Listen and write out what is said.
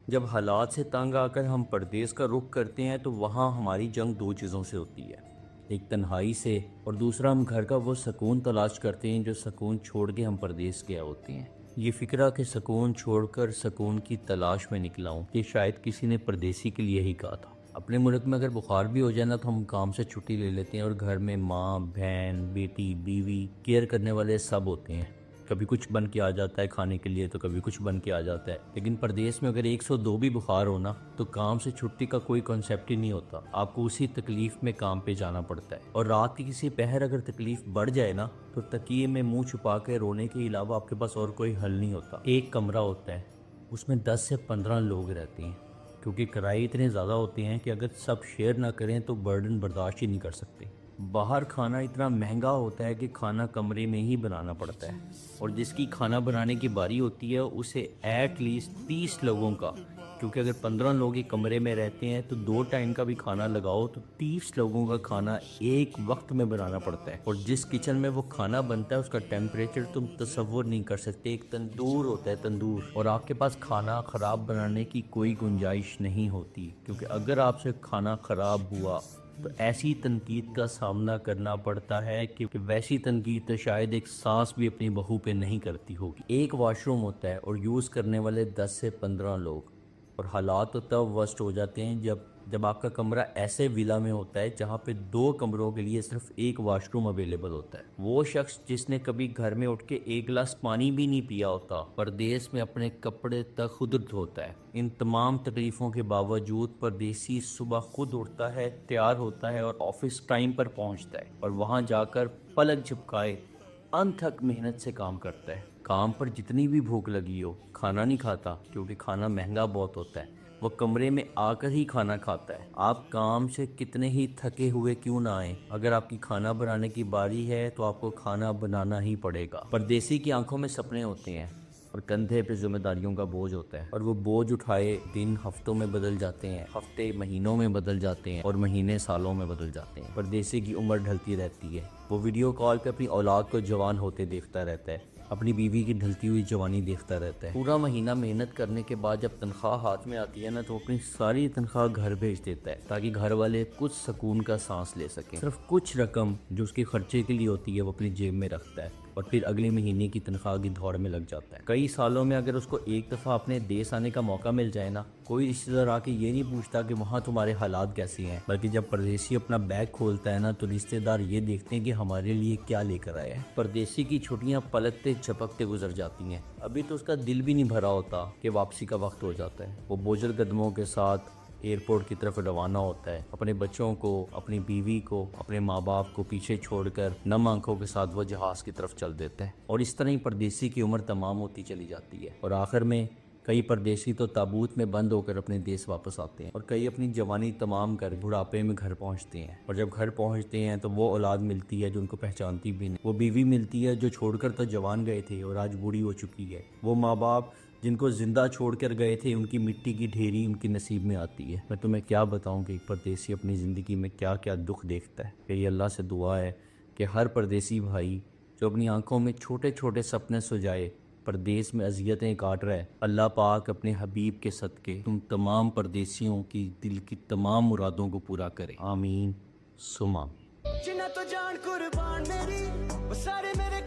جب حالات سے تنگ آ کر ہم پردیس کا رخ کرتے ہیں تو وہاں ہماری جنگ دو چیزوں سے ہوتی ہے، ایک تنہائی سے اور دوسرا ہم گھر کا وہ سکون تلاش کرتے ہیں جو سکون چھوڑ کے ہم پردیس گیا ہوتے ہیں۔ یہ فکرہ کہ سکون چھوڑ کر سکون کی تلاش میں نکلا ہوں، یہ شاید کسی نے پردیسی کے لیے ہی کہا تھا۔ اپنے ملک میں اگر بخار بھی ہو جائے نا تو ہم کام سے چھٹی لے لیتے ہیں اور گھر میں ماں، بہن، بیٹی، بیوی، کیئر کرنے والے سب ہوتے ہیں۔ کبھی کچھ بن کے آ جاتا ہے کھانے کے لیے تو کبھی کچھ بن کے آ جاتا ہے، لیکن پردیس میں اگر 102 بھی بخار ہونا تو کام سے چھٹی کا کوئی کنسیپٹ ہی نہیں ہوتا، آپ کو اسی تکلیف میں کام پہ جانا پڑتا ہے۔ اور رات کی کسی پہر اگر تکلیف بڑھ جائے نا تو تکیے میں منہ چھپا کے رونے کے علاوہ آپ کے پاس اور کوئی حل نہیں ہوتا۔ ایک کمرہ ہوتا ہے، اس میں 10 سے 15 لوگ رہتے ہیں، کیونکہ کرائے اتنے زیادہ ہوتے ہیں کہ اگر سب شیئر نہ کریں تو برڈن برداشت ہی نہیں کر سکتے۔ باہر کھانا اتنا مہنگا ہوتا ہے کہ کھانا کمرے میں ہی بنانا پڑتا ہے، اور جس کی کھانا بنانے کی باری ہوتی ہے اسے ایٹ لیسٹ 30 لوگوں کا، کیونکہ اگر 15 لوگ ایک کمرے میں رہتے ہیں تو 2 ٹائم کا بھی کھانا لگاؤ تو 30 لوگوں کا کھانا ایک وقت میں بنانا پڑتا ہے۔ اور جس کچن میں وہ کھانا بنتا ہے اس کا ٹیمپریچر تم تصور نہیں کر سکتے، ایک تندور ہوتا ہے، تندور، اور آپ کے پاس کھانا خراب بنانے کی کوئی گنجائش نہیں ہوتی، کیونکہ اگر آپ سے کھانا خراب ہوا تو ایسی تنقید کا سامنا کرنا پڑتا ہے کہ ویسی تنقید تو شاید ایک سانس بھی اپنی بہو پہ نہیں کرتی ہوگی۔ ایک واش روم ہوتا ہے اور یوز کرنے والے 10 سے 15 لوگ، اور حالات تو تب ورسٹ ہو جاتے ہیں جب آپ کا کمرہ ایسے ویلا میں ہوتا ہے جہاں پہ 2 کمروں کے لیے صرف ایک واش روم اویلیبل ہوتا ہے۔ وہ شخص جس نے کبھی گھر میں اٹھ کے ایک گلاس پانی بھی نہیں پیا ہوتا، پردیس میں اپنے کپڑے تک خود دھوتا ہے۔ ان تمام تکلیفوں کے باوجود پردیسی صبح خود اٹھتا ہے، تیار ہوتا ہے اور آفس ٹائم پر پہنچتا ہے، اور وہاں جا کر پلک جھپکائے انتھک محنت سے کام کرتا ہے۔ کام پر جتنی بھی بھوک لگی ہو کھانا نہیں کھاتا، کیونکہ کھانا مہنگا بہت ہوتا ہے، وہ کمرے میں آ کر ہی کھانا کھاتا ہے۔ آپ کام سے کتنے ہی تھکے ہوئے کیوں نہ آئیں، اگر آپ کی کھانا بنانے کی باری ہے تو آپ کو کھانا بنانا ہی پڑے گا۔ پردیسی کی آنکھوں میں سپنے ہوتے ہیں اور کندھے پہ ذمہ داریوں کا بوجھ ہوتا ہے، اور وہ بوجھ اٹھائے دن ہفتوں میں بدل جاتے ہیں، ہفتے مہینوں میں بدل جاتے ہیں، اور مہینے سالوں میں بدل جاتے ہیں۔ پردیسی کی عمر ڈھلتی رہتی ہے، وہ ویڈیو کال پہ اپنی اولاد کو جوان ہوتے دیکھتا رہتا ہے، اپنی بیوی کی ڈھلتی ہوئی جوانی دیکھتا رہتا ہے۔ پورا مہینہ محنت کرنے کے بعد جب تنخواہ ہاتھ میں آتی ہے نا تو اپنی ساری تنخواہ گھر بھیج دیتا ہے تاکہ گھر والے کچھ سکون کا سانس لے سکیں۔ صرف کچھ رقم جو اس کے خرچے کے لیے ہوتی ہے وہ اپنی جیب میں رکھتا ہے، اور پھر اگلے مہینے کی تنخواہ کی دوڑ میں لگ جاتا ہے۔ کئی سالوں میں اگر اس کو ایک دفعہ اپنے دیس آنے کا موقع مل جائے نا، کوئی رشتہ دار آ کے یہ نہیں پوچھتا کہ وہاں تمہارے حالات کیسے ہیں، بلکہ جب پردیسی اپنا بیگ کھولتا ہے نا تو رشتہ دار یہ دیکھتے ہیں کہ ہمارے لیے کیا لے کر آئے ہیں۔ پردیسی کی چھٹیاں پلکتے جھپکتے گزر جاتی ہیں، ابھی تو اس کا دل بھی نہیں بھرا ہوتا کہ واپسی کا وقت ہو جاتا ہے۔ وہ بوجھل قدموں کے ساتھ ایئرپورٹ کی طرف روانہ ہوتا ہے، اپنے بچوں کو، اپنی بیوی کو، اپنے ماں باپ کو پیچھے چھوڑ کر نم آنکھوں کے ساتھ وہ جہاز کی طرف چل دیتا ہے، اور اس طرح ہی پردیسی کی عمر تمام ہوتی چلی جاتی ہے، اور آخر میں کئی پردیسی تو تابوت میں بند ہو کر اپنے دیس واپس آتے ہیں، اور کئی اپنی جوانی تمام کر بڑھاپے میں گھر پہنچتے ہیں، اور جب گھر پہنچتے ہیں تو وہ اولاد ملتی ہے جو ان کو پہچانتی بھی نہیں، وہ بیوی ملتی ہے جو چھوڑ کر تو جوان گئے تھے اور آج بوڑھی ہو چکی ہے، وہ ماں باپ جن کو زندہ چھوڑ کر گئے تھے ان کی مٹی کی ڈھیری ان کے نصیب میں آتی ہے۔ میں تمہیں کیا بتاؤں کہ ایک پردیسی اپنی زندگی میں کیا کیا دکھ دیکھتا ہے۔ میری اللہ سے دعا ہے کہ ہر پردیسی بھائی جو اپنی آنکھوں میں چھوٹے چھوٹے سپنے سجائے پردیس میں اذیتیں کاٹ رہا ہے، اللہ پاک اپنے حبیب کے صدقے تم تمام پردیسیوں کی دل کی تمام مرادوں کو پورا کرے، آمین ثم آمین۔ جنہ تو جان قربان میری وہ سارے میرے